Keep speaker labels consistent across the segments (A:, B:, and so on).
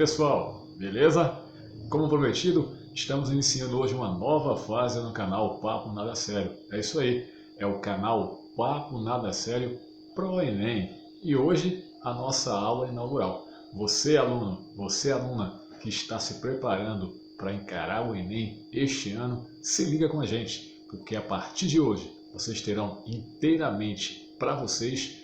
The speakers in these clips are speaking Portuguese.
A: pessoal, beleza? Como prometido, estamos iniciando hoje uma nova fase no canal Papo Nada Sério. É isso aí, é o canal Papo Nada Sério Pro Enem. E hoje a nossa aula inaugural. Você aluno, você aluna que está se preparando para encarar o Enem este ano, se liga com a gente, porque a partir de hoje vocês terão inteiramente para vocês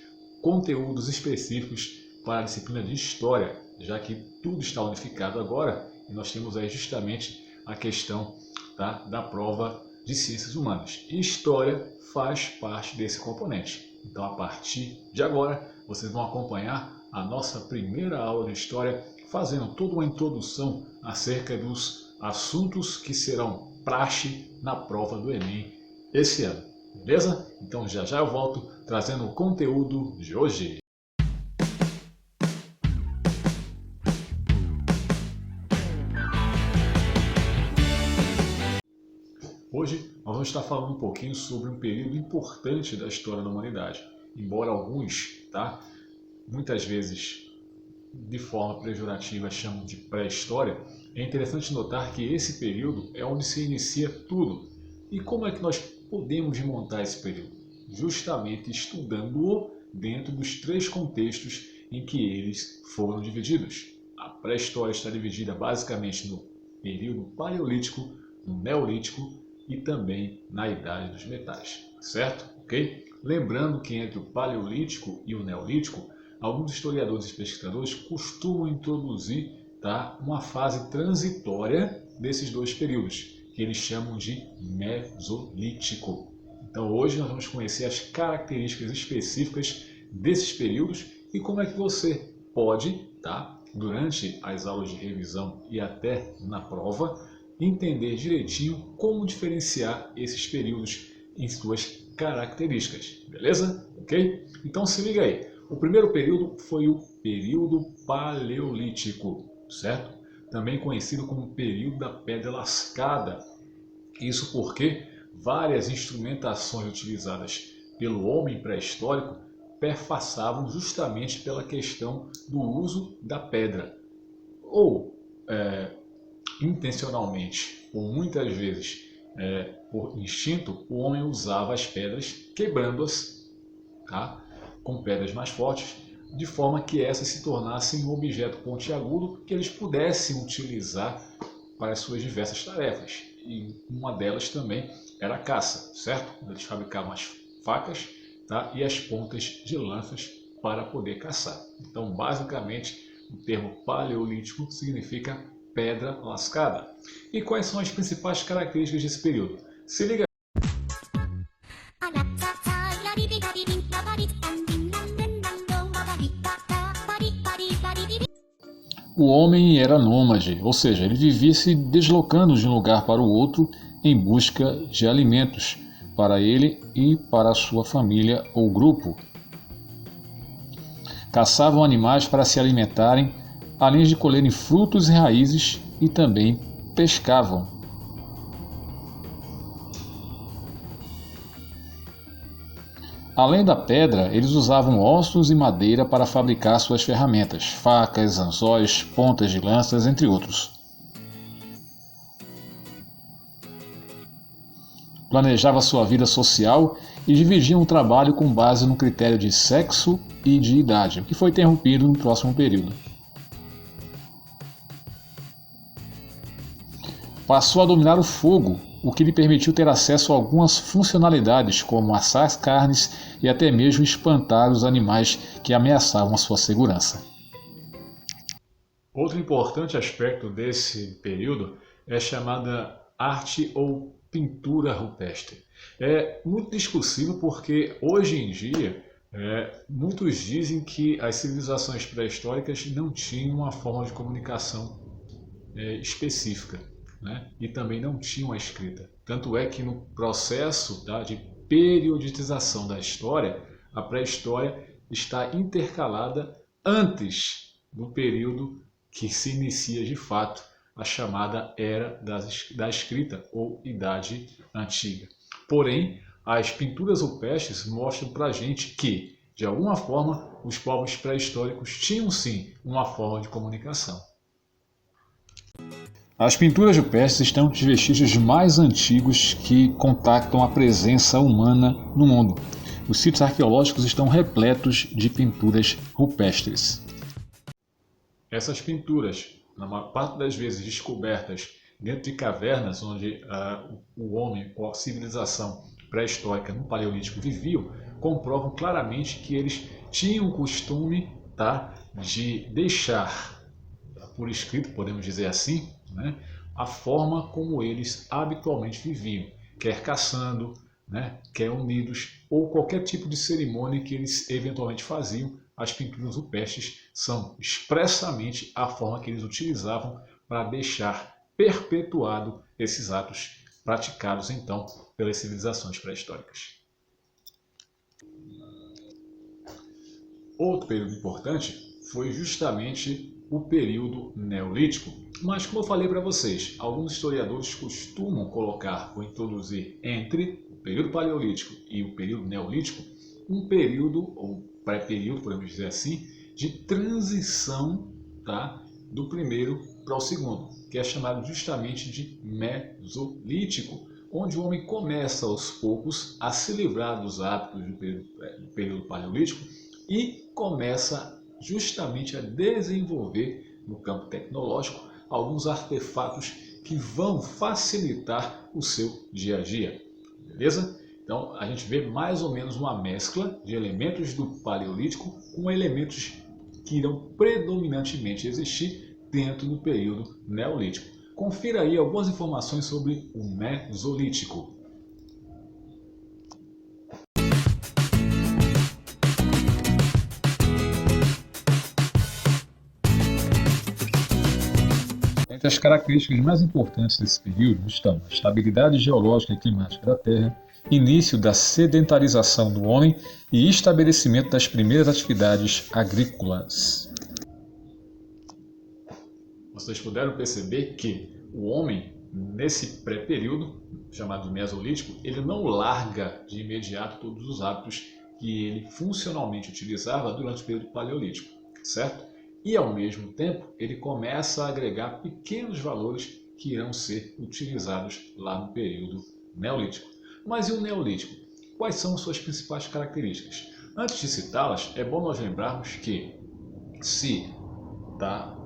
A: conteúdos específicos para a disciplina de História, já que tudo está unificado agora e nós temos aí justamente a questão da prova de Ciências Humanas. E História faz parte desse componente. Então, a partir de agora, vocês vão acompanhar a nossa primeira aula de História, fazendo toda uma introdução acerca dos assuntos que serão praxe na prova do Enem esse ano. Beleza? Então já eu volto trazendo o conteúdo de hoje. Hoje nós vamos estar falando um pouquinho sobre um período importante da história da humanidade. Embora alguns, muitas vezes de forma pejorativa chamam de pré-história, é interessante notar que esse período é onde se inicia tudo. E como é que nós podemos montar esse período? Justamente estudando-o dentro dos três contextos em que eles foram divididos. A pré-história está dividida basicamente no período paleolítico, no neolítico e também na idade dos metais, certo? Ok? Lembrando que entre o paleolítico e o neolítico, alguns historiadores e pesquisadores costumam introduzir uma fase transitória desses dois períodos, que eles chamam de Mesolítico. Então hoje nós vamos conhecer as características específicas desses períodos e como é que você pode, durante as aulas de revisão e até na prova, entender direitinho como diferenciar esses períodos em suas características, beleza? Ok? Então se liga aí. O primeiro período foi o período paleolítico, certo? Também conhecido como período da Pedra Lascada. Isso porque várias instrumentações utilizadas pelo homem pré-histórico perpassavam justamente pela questão do uso da pedra. Ou, intencionalmente, ou muitas vezes por instinto, o homem usava as pedras quebrando-as, com pedras mais fortes, de forma que essas se tornassem um objeto pontiagudo que eles pudessem utilizar para as suas diversas tarefas. E uma delas também era a caça, certo? Eles fabricavam as facas e as pontas de lanças para poder caçar. Então, basicamente, o termo paleolítico significa pedra lascada. E quais são as principais características desse período? Se liga. O homem era nômade, ou seja, ele vivia se deslocando de um lugar para o outro em busca de alimentos para ele e para a sua família ou grupo. Caçavam animais para se alimentarem, além de colherem frutos e raízes, e também pescavam. Além da pedra, eles usavam ossos e madeira para fabricar suas ferramentas, facas, anzóis, pontas de lanças, entre outros. Planejava sua vida social e dividiam o trabalho com base no critério de sexo e de idade, o que foi interrompido no próximo período. Passou a dominar o fogo, o que lhe permitiu ter acesso a algumas funcionalidades, como assar carnes e até mesmo espantar os animais que ameaçavam a sua segurança. Outro importante aspecto desse período é a chamada arte ou pintura rupestre. É muito discussível porque hoje em dia muitos dizem que as civilizações pré-históricas não tinham uma forma de comunicação específica. E também não tinham a escrita. Tanto é que no processo de periodização da história, a pré-história está intercalada antes do período que se inicia de fato a chamada Era da Escrita ou Idade Antiga. Porém, as pinturas rupestres mostram para a gente que, de alguma forma, os povos pré-históricos tinham sim uma forma de comunicação. As pinturas rupestres estão entre os vestígios mais antigos que contactam a presença humana no mundo. Os sítios arqueológicos estão repletos de pinturas rupestres. Essas pinturas, na maior parte das vezes descobertas dentro de cavernas onde o homem ou a civilização pré-histórica no Paleolítico viviam, comprovam claramente que eles tinham o costume, de deixar por escrito, podemos dizer assim, a forma como eles habitualmente viviam, quer caçando, quer unidos, ou qualquer tipo de cerimônia que eles eventualmente faziam. As pinturas rupestres são expressamente a forma que eles utilizavam para deixar perpetuado esses atos praticados então pelas civilizações pré-históricas. Outro período importante foi justamente o período neolítico, mas como eu falei para vocês, alguns historiadores costumam colocar ou introduzir entre o período paleolítico e o período neolítico um período, ou pré-período, podemos dizer assim, de transição do primeiro para o segundo, que é chamado justamente de Mesolítico, onde o homem começa aos poucos a se livrar dos hábitos do período paleolítico e começa justamente a desenvolver no campo tecnológico alguns artefatos que vão facilitar o seu dia a dia, beleza? Então a gente vê mais ou menos uma mescla de elementos do Paleolítico com elementos que irão predominantemente existir dentro do período Neolítico. Confira aí algumas informações sobre o Mesolítico. Entre as características mais importantes desse período estão a estabilidade geológica e climática da Terra, início da sedentarização do homem e estabelecimento das primeiras atividades agrícolas. Vocês puderam perceber que o homem, nesse pré-período, chamado Mesolítico, ele não larga de imediato todos os hábitos que ele funcionalmente utilizava durante o período Paleolítico, certo? E, ao mesmo tempo, ele começa a agregar pequenos valores que irão ser utilizados lá no período Neolítico. Mas e o Neolítico? Quais são suas principais características? Antes de citá-las, é bom nós lembrarmos que se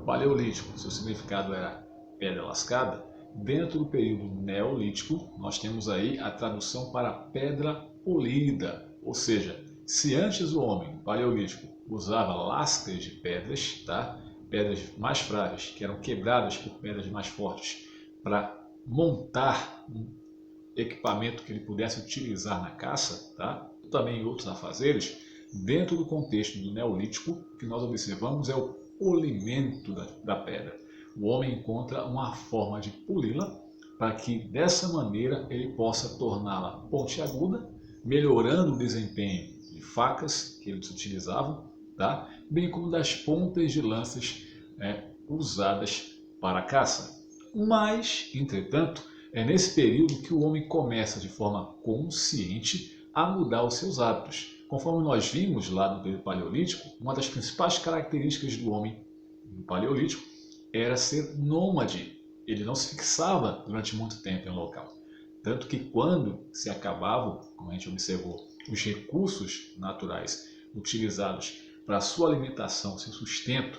A: Paleolítico, seu significado era pedra lascada, dentro do período Neolítico nós temos aí a tradução para pedra polida, ou seja, se antes o homem paleolítico usava lascas de pedras, pedras mais frágeis que eram quebradas por pedras mais fortes para montar um equipamento que ele pudesse utilizar na caça, também em outros afazeres, dentro do contexto do Neolítico, o que nós observamos é o polimento da pedra. O homem encontra uma forma de poli-la para que dessa maneira ele possa torná-la pontiaguda, melhorando o desempenho de facas que eles utilizavam, bem como das pontas de lanças usadas para a caça. Mas, entretanto, é nesse período que o homem começa de forma consciente a mudar os seus hábitos. Conforme nós vimos lá no período Paleolítico, uma das principais características do homem no Paleolítico era ser nômade. Ele não se fixava durante muito tempo em um local. Tanto que quando se acabavam, como a gente observou, os recursos naturais utilizados para a sua alimentação, seu sustento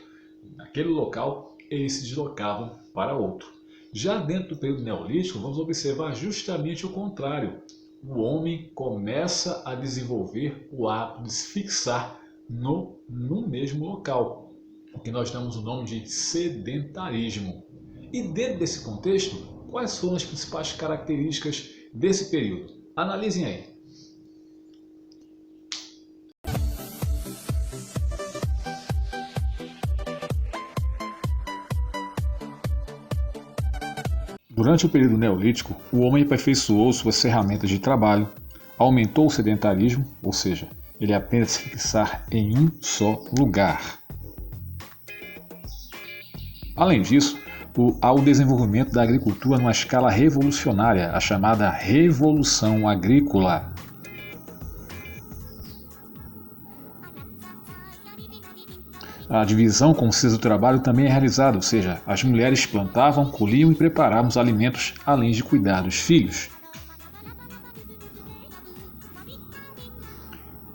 A: naquele local, eles se deslocavam para outro. Já dentro do período Neolítico, vamos observar justamente o contrário. O homem começa a desenvolver o hábito de se fixar no mesmo local, o que nós damos o nome de sedentarismo. E dentro desse contexto, quais foram as principais características desse período? Analisem aí. Durante o período neolítico, o homem aperfeiçoou suas ferramentas de trabalho, aumentou o sedentarismo, ou seja, ele apenas se fixar em um só lugar. Além disso, há o desenvolvimento da agricultura numa escala revolucionária, a chamada Revolução Agrícola. A divisão concisa do trabalho também é realizada, ou seja, as mulheres plantavam, colhiam e preparavam os alimentos, além de cuidar dos filhos.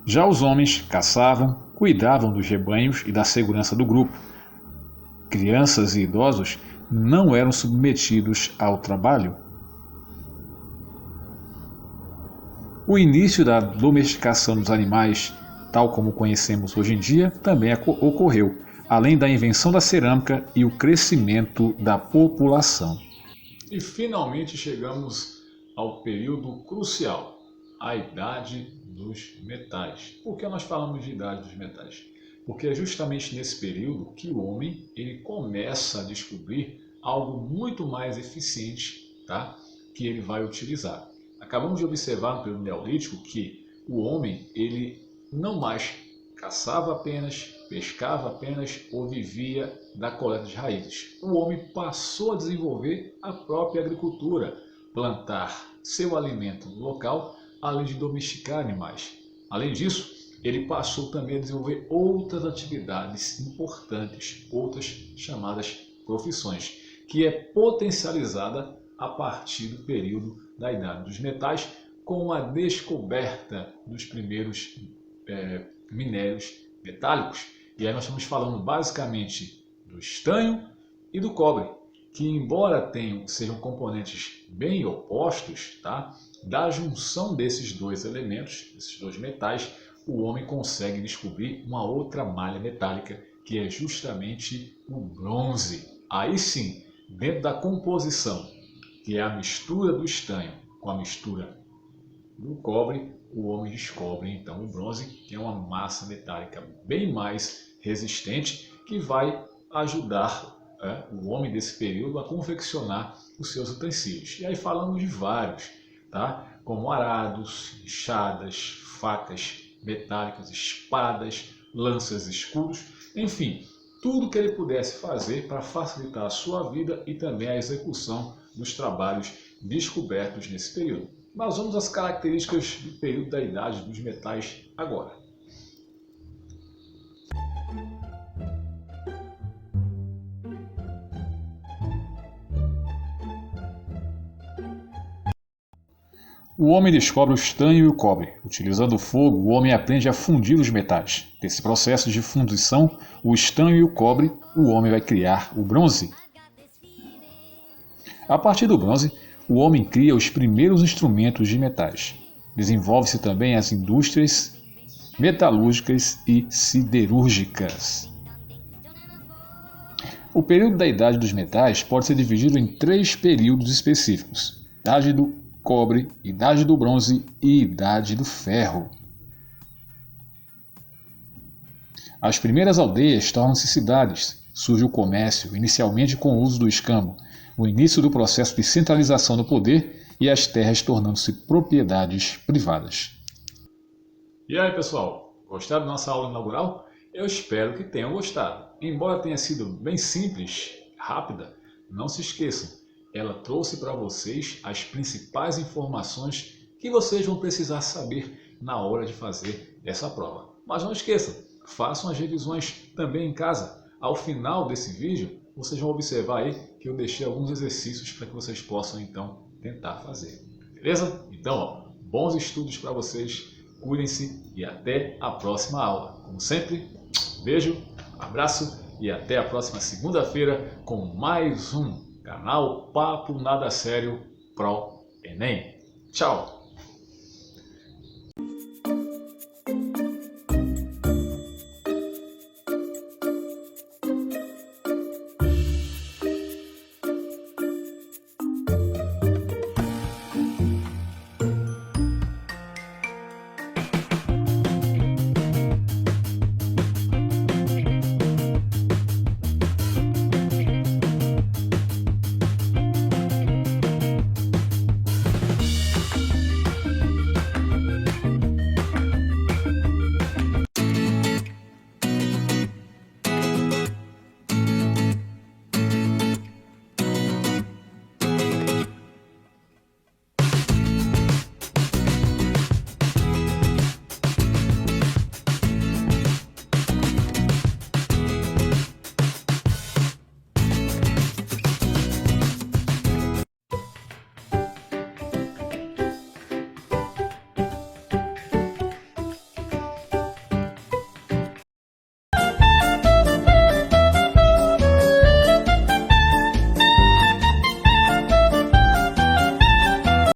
A: Já os homens caçavam, cuidavam dos rebanhos e da segurança do grupo. Crianças e idosos não eram submetidos ao trabalho. O início da domesticação dos animais, tal como conhecemos hoje em dia, também ocorreu, além da invenção da cerâmica e o crescimento da população. E finalmente chegamos ao período crucial, a Idade dos Metais. Por que nós falamos de Idade dos Metais? Porque é justamente nesse período que o homem ele começa a descobrir algo muito mais eficiente, tá? Que ele vai utilizar. Acabamos de observar no período neolítico que o homem ele não mais caçava apenas, pescava apenas ou vivia da coleta de raízes. O homem passou a desenvolver a própria agricultura, plantar seu alimento local, além de domesticar animais. Além disso, ele passou também a desenvolver outras atividades importantes, outras chamadas profissões, que é potencializada a partir do período da Idade dos Metais, com a descoberta dos primeiros minérios metálicos. E aí nós estamos falando basicamente do estanho e do cobre, que embora sejam componentes bem opostos, tá? Da junção desses dois elementos, desses dois metais, o homem consegue descobrir uma outra malha metálica, que é justamente o bronze. Aí sim, dentro da composição, que é a mistura do estanho com a mistura do cobre, o homem descobre então o bronze, que é uma massa metálica bem mais resistente, que vai ajudar o homem desse período a confeccionar os seus utensílios. E aí falamos de vários, tá? Como arados, enxadas, facas metálicas, espadas, lanças, escudos, enfim, tudo que ele pudesse fazer para facilitar a sua vida e também a execução dos trabalhos descobertos nesse período. Mas vamos às características do período da Idade dos Metais agora. O homem descobre o estanho e o cobre. Utilizando o fogo, o homem aprende a fundir os metais. Desse processo de fundição, o estanho e o cobre, o homem vai criar o bronze. A partir do bronze, o homem cria os primeiros instrumentos de metais. Desenvolve-se também as indústrias metalúrgicas e siderúrgicas. O período da Idade dos Metais pode ser dividido em 3 períodos específicos: Idade do Cobre, Idade do Bronze e Idade do Ferro. As primeiras aldeias tornam-se cidades. Surge o comércio, inicialmente com o uso do escambo, o início do processo de centralização do poder e as terras tornando-se propriedades privadas. E aí, pessoal, gostaram da nossa aula inaugural? Eu espero que tenham gostado. Embora tenha sido bem simples, rápida, não se esqueçam, ela trouxe para vocês as principais informações que vocês vão precisar saber na hora de fazer essa prova. Mas não esqueçam, façam as revisões também em casa. Ao final desse vídeo, vocês vão observar aí que eu deixei alguns exercícios para que vocês possam então tentar fazer. Beleza? Então, bons estudos para vocês, cuidem-se e até a próxima aula. Como sempre, beijo, abraço e até a próxima segunda-feira com mais um canal Papo Nada Sério Pro Enem. Tchau!